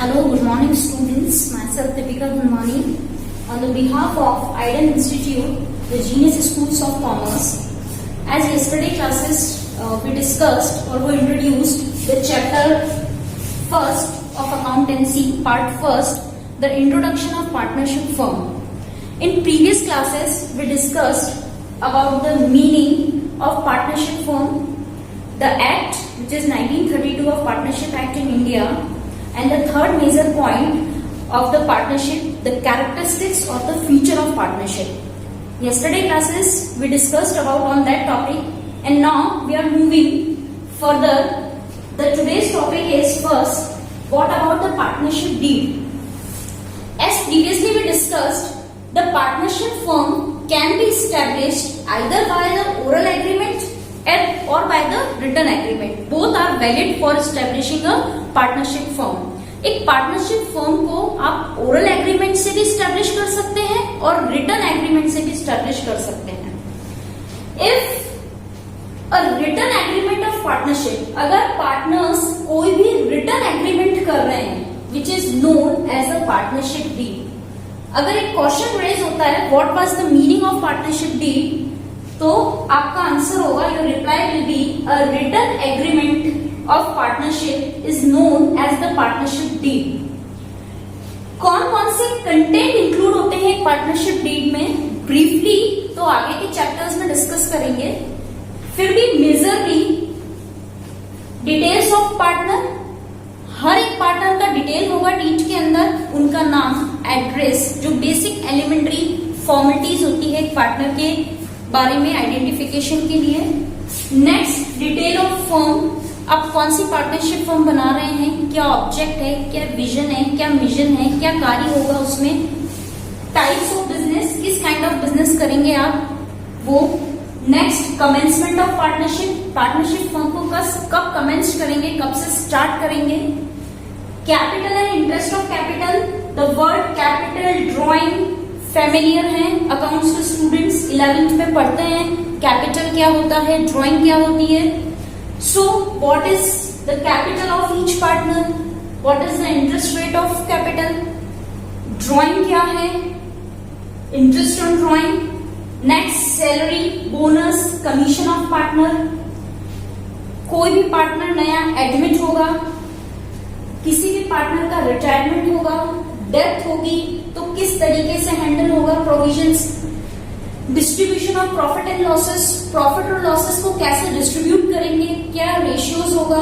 Hello, good morning students. Myself Deepika Dhulmani. On the behalf of Iden Institute, the Genius Schools of Commerce. As yesterday classes we discussed or we introduced the chapter first of accountancy, part first, the introduction of partnership firm. In previous classes we discussed about the meaning of partnership firm, the act which is 1932 of Partnership Act in India, and the third major point of the partnership, the characteristics or the feature of partnership. Yesterday classes we discussed about on that topic, and now we are moving further. The today's topic is first, what about the partnership deed? As previously we discussed, the partnership firm can be established either by the oral agreement or by the written agreement. Both are valid for establishing a partnership firm. एक partnership firm को आप oral agreement से भी establish कर सकते हैं और written agreement से भी इस्टेब्लिश कर सकते हैं. If a written agreement of partnership, अगर पार्टनर्स कोई भी रिटन एग्रीमेंट कर रहे हैं which is known as a partnership deed. अगर एक क्वेश्चन रेज होता है what was the meaning of partnership deed, तो आपका आंसर होगा, your reply will be a written agreement of partnership is known as the partnership deed. कौन कौन से कंटेंट इंक्लूड होते हैं एक पार्टनरशिप डीड में, ब्रीफली तो आगे के चैप्टर्स में डिस्कस करेंगे. फिर भी मेजरली डिटेल्स ऑफ पार्टनर, हर एक पार्टनर का डिटेल होगा डीड के अंदर, उनका नाम, एड्रेस, जो बेसिक एलिमेंट्री फॉर्मेलिटीज होती है एक पार्टनर के बारे में आइडेंटिफिकेशन के लिए. नेक्स्ट, डिटेल ऑफ फर्म, आप कौन सी पार्टनरशिप फर्म बना रहे हैं, क्या ऑब्जेक्ट है, क्या विजन है, क्या मिशन है, क्या कार्य होगा उसमें. टाइप्स ऑफ बिजनेस, किस काइंड ऑफ बिजनेस करेंगे आप वो. Next, commencement of partnership, partnership firm को कब कमेंस करेंगे, कब से स्टार्ट करेंगे. Capital and interest of capital, the word capital drawing familiar है अकाउंट्स के स्टूडेंट्स 11th में पढ़ते हैं. कैपिटल क्या होता है, ड्रॉइंग क्या होती है. So, what is the capital of each partner? What is the interest rate of capital? Drawing क्या है? Interest on drawing. Next, salary, bonus, commission of partner. कोई भी पार्टनर नया एडमिट होगा, किसी भी पार्टनर का रिटायरमेंट होगा, डेथ होगी, तो किस तरीके से हैंडल होगा provisions. Distribution of profit and losses, profit और लॉसेस को कैसे डिस्ट्रीब्यूट करेंगे, क्या रेशियोज होगा.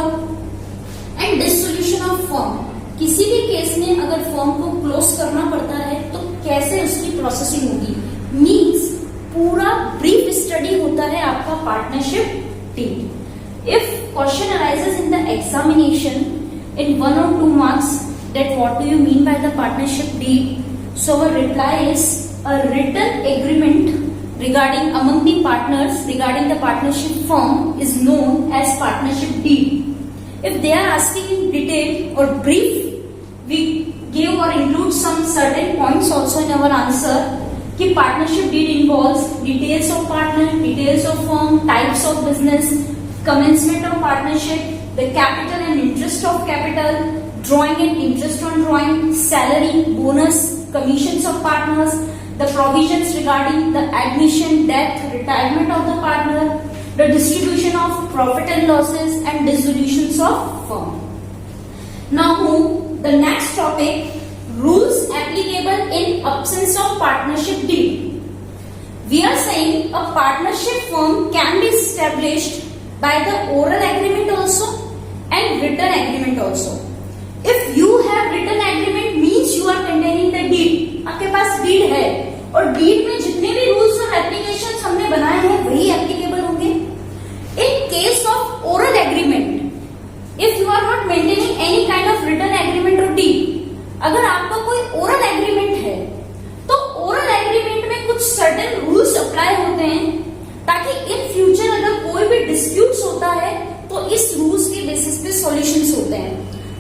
एंड डिसोल्यूशन ऑफ फर्म, किसी भी केस में अगर फर्म को क्लोज करना पड़ता है तो कैसे उसकी प्रोसेसिंग होगी. मीन्स पूरा ब्रीफ स्टडी होता है आपका partnership deed. If question arises in the examination in 1 or 2 marks that what do you mean by the partnership deed, so our reply is a written agreement regarding among the partners regarding the partnership firm is known as partnership deed. If they are asking in detail or brief, we give or include some certain points also in our answer. कि partnership deed involves details of partner, details of firm, types of business, commencement of partnership, the capital and interest of capital, drawing and interest on drawing, salary, bonus, commissions of partners, the provisions regarding the admission, death, retirement of the partner, the distribution of profit and losses, and dissolutions of firm. Now the next topic, rules applicable in absence of partnership deed. We are saying a partnership firm can be established by the oral agreement also and written agreement also. If you have written agreement means you are containing the deed. आपके पास deed है और deed में जितने भी rules और application हमने बनाए हैं वही एप्लीकेबल होंगे. In case of oral agreement, if you are not maintaining any kind of written agreement और डीड, अगर आपका कोई ओरल एग्रीमेंट है तो ओरल एग्रीमेंट में कुछ सर्टेन रूल्स अप्लाई होते हैं ताकि इन फ्यूचर अगर कोई भी डिस्प्यूट्स होता है तो इस रूल्स के बेसिस पे सॉल्यूशंस होते हैं.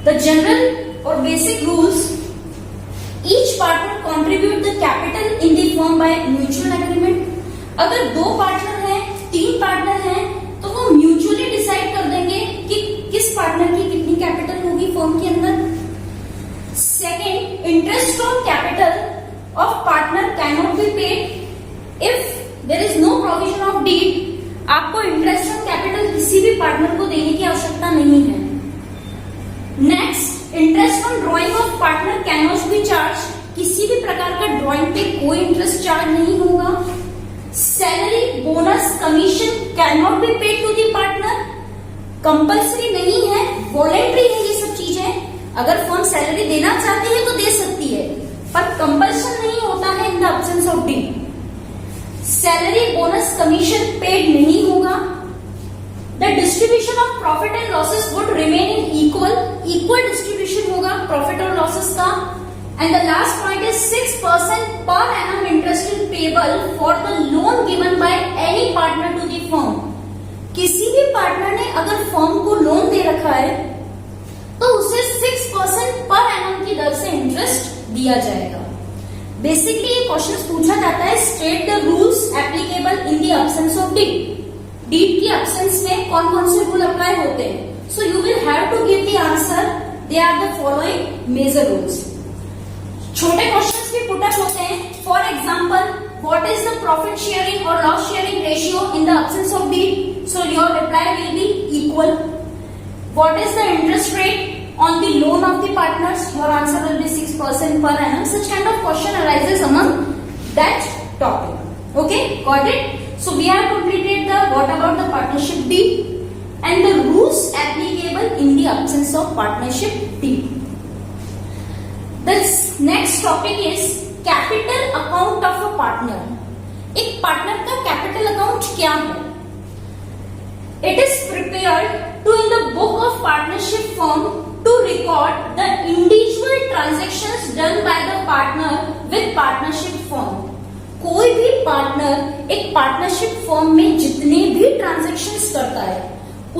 द जनरल और basic rules, each partner contribute the capital in the firm by mutual agreement. अगर 2 पार्टनर हैं, 3 पार्टनर हैं, तो वो म्यूचुअली डिसाइड कर देंगे कि किस पार्टनर की कितनी कैपिटल होगी फर्म के अंदर. interest on capital of partner cannot be paid if there is no provision of deed. आपको इंटरेस्ट ऑन कैपिटल किसी भी पार्टनर को देने की आवश्यकता नहीं है. Next, interest on drawing of partner can not B charge. किसी भी प्रकार का ड्रॉइंग पे कोई इंटरेस्ट चार्ज नहीं होगा. Salary, bonus, commission can not be paid to the partner. Compulsory नहीं है, वॉलेंट्री है ये सब चीजें. अगर फर्म सैलरी देना चाहती है तो दे सकती है, पर कंपल्सन नहीं होता है in the absence of deed. Salary, bonus, commission paid नहीं होगा. The distribution of profit and losses would remain in equal distribution होगा प्रॉफिट और लॉसेस का. And the last point is 6% per annum interest is payable for the loan given by any partner to the firm. किसी भी partner ने अगर firm को loan दे रखा है तो उसे 6% पर एनम की दर से इंटरेस्ट दिया जाएगा. बेसिकली ये क्वेश्चन पूछा जाता है, state the rules applicable in the absence of deed. Deed की एब्सेंस में कौन कौन से रूल अप्लाई होते हैं. So you will have to give the answer. They are the following major rules. छोटे क्वेश्चंस भी पुट अप होते हैं. For example, what is the profit sharing और loss sharing ratio in the absence of deed. So your reply will be equal. What is the interest rate on the loan of the partners? Your answer will be 6% per annum. Such kind of question arises among that topic. Okay, got it? So we have completed the what about the partnership deed and the rules applicable in the absence of partnership deed. This next topic is capital account of a partner. एक partner का capital account क्या है? It is prepared to in the book of partnership firm to record the individual transactions done by the partner with partnership firm. कोई भी partner एक partnership firm में जितने भी ट्रांजैक्शंस करता है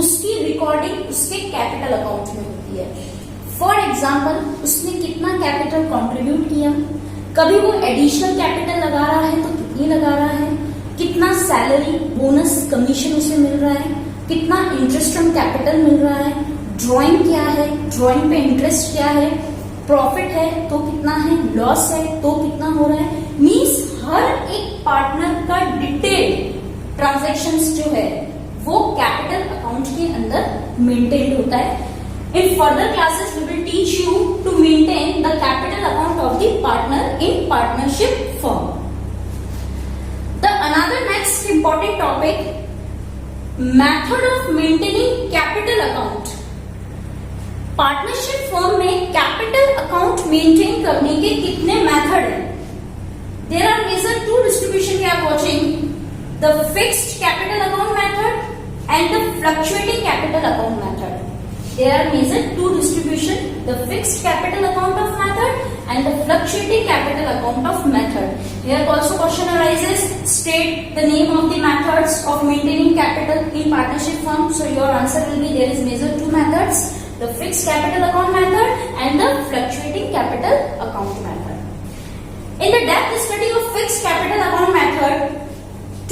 उसकी रिकॉर्डिंग उसके कैपिटल अकाउंट में होती है. फॉर एग्जांपल, उसने कितना कैपिटल कंट्रीब्यूट किया, कभी वो एडिशनल कैपिटल लगा रहा है तो कितनी लगा रहा है, कितना सैलरी, बोनस, कमीशन उसे मिल रहा है, कितना इंटरेस्ट ऑन कैपिटल मिल रहा है, ड्रॉइंग क्या है, ड्रॉइंग पे इंटरेस्ट क्या है, प्रॉफिट है तो कितना है, लॉस है तो कितना हो रहा है. मींस हर एक पार्टनर का डिटेल ट्रांजैक्शंस जो है वो कैपिटल अकाउंट के अंदर मेंटेन होता है. In further classes we will teach you to maintain the capital account of the partner in partnership firm. The another next important topic, method of maintaining capital account. Partnership firm में capital account maintain करने के कितने method हैं? There are major two distribution we are watching, the fixed capital account method and the fluctuating capital account method. There are major two distribution, the fixed capital account of method and the fluctuating capital account of method. Here also question arises, state the name of the methods of maintaining capital in partnership firm. So your answer will be there is major two methods, the fixed capital account method and the fluctuating capital account method. In the depth study of fixed capital account method,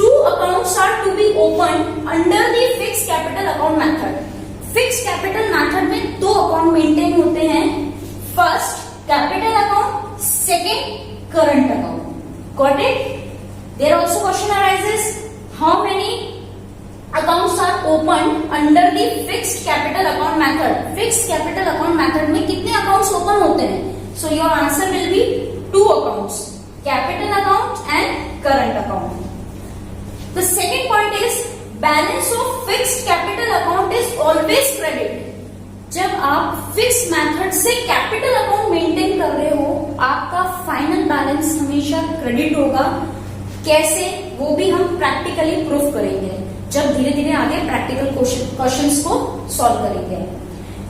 two accounts are to be opened under the fixed capital account method. Fix capital method में दो account maintain होते हैं. First capital account, second current account. Got it? There also question arises, how many accounts are open under the fixed capital account method. Fixed capital account method में कितने accounts open होते हैं? So your answer will be two accounts, capital account and current account. The second point is balance of fixed capital account is always credit. जब आप fix method से capital account maintain कर रहे हो आपका final balance हमेशा credit होगा. कैसे, वो भी हम प्रैक्टिकली प्रूफ करेंगे जब धीरे धीरे आगे प्रैक्टिकल क्वेश्चंस को सॉल्व करेंगे.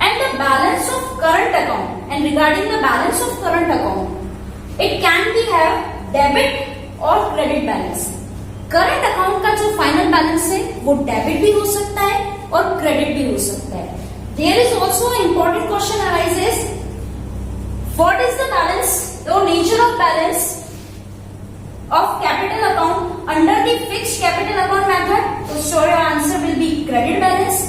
And the balance of current account, and regarding the balance of current account, it can be have debit और क्रेडिट बैलेंस. करंट अकाउंट का जो फाइनल बैलेंस है वो डेबिट भी हो सकता है और क्रेडिट भी हो सकता है. There is also important question arises, what is the balance और nature of balance of capital account under the fixed capital account method. So your answer will be credit balance.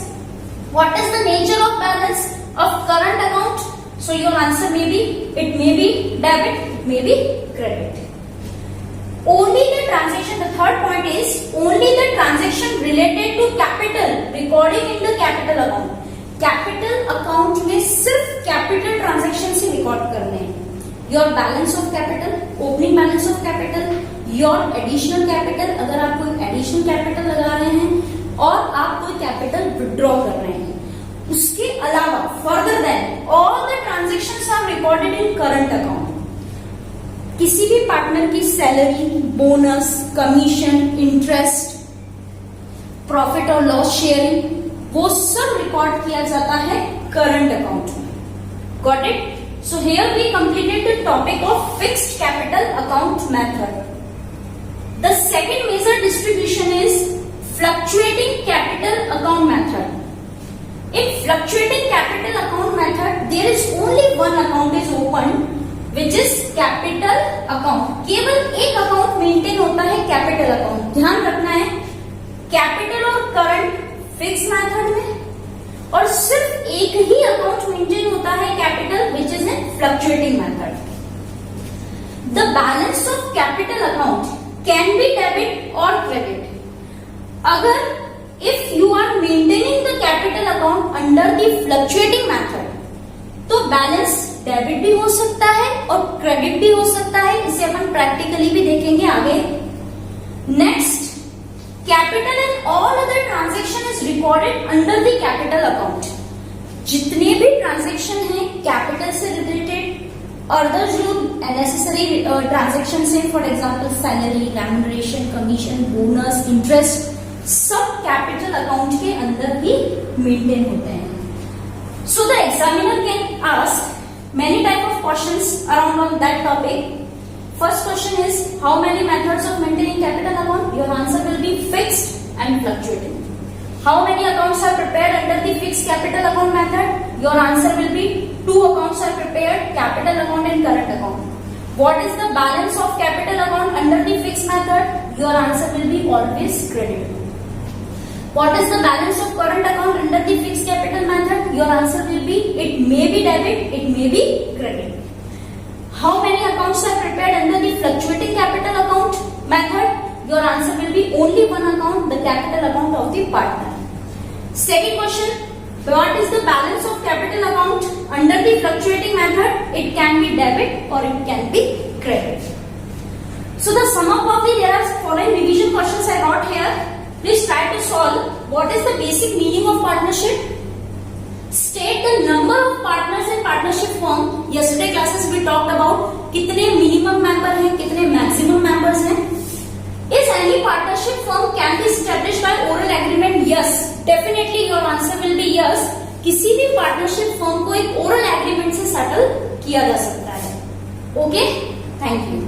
What is the nature of balance of current account? So your answer may be, it may be debit, it may be credit. Only the transaction, the third point is only the transaction related to capital recording in the capital account. Capital account में सिर्फ capital transaction से record करने हैं. Your balance of capital, opening balance of capital, your additional capital, अगर आप कोई additional capital लगा रहे हैं और आप कोई कैपिटल विड्रॉ कर रहे हैं, उसके अलावा further then all the transactions are recorded in current account. किसी भी पार्टनर की salary, bonus, commission, interest, profit और लॉस शेयरिंग, वो सब रिकॉर्ड किया जाता है करंट अकाउंट में. Got it? So here we completed the topic of fixed capital account method. The second major distribution is fluctuating capital account method. In fluctuating capital account method, there is only one account is opened, which is capital account. केवल एक account maintain होता है, capital account. ध्यान रखना है, capital और current fix method में, और सिर्फ एक ही अकाउंट मेंटेन होता है, capital, which is in fluctuating method. The balance of capital account can be debit और क्रेडिट. अगर if you are maintaining the capital account under the fluctuating method, तो balance debit भी हो सकता है और क्रेडिट भी हो सकता है. इसे अपन प्रैक्टिकली भी देखेंगे आगे. Next, capital and all other transaction is recorded under the capital account. जितने भी ट्रांजेक्शन हैं कैपिटल से रिलेटेड, अदर जो नेसेसरी ट्रांजेक्शन है, for example salary, remuneration, commission, bonus, interest, सब कैपिटल अकाउंट के अंदर ही मेंटेन होते हैं. So the examiner can ask many type of questions around on that topic. First question is how many methods of maintaining capital account. Your answer will B fixed and fluctuating. How many accounts are prepared under the fixed capital account method. Your answer will be 2 accounts are prepared, capital account and current account. What is the balance of capital account under the fixed method? Your answer will be always credit. What is the balance of current account under the fixed capital method? Your answer will be, it may be debit, it may be credit. How many accounts are prepared under the fluctuating capital account method? Your answer will be only one account, the capital account of the partner. Second question, what is the balance of capital account under the fluctuating method? It can be debit or it can be credit. So the sum up of the, there are following revision questions I got here. Please try to solve. What is the basic meaning of partnership? State the number of partners in partnership firm. Yesterday classes we talked about कितने minimum member हैं, कितने maximum members हैं. Is any partnership firm can be established by oral agreement? Yes, definitely your answer will be yes. किसी भी partnership firm को एक oral agreement से settle किया जा सकता है. Okay? Thank you.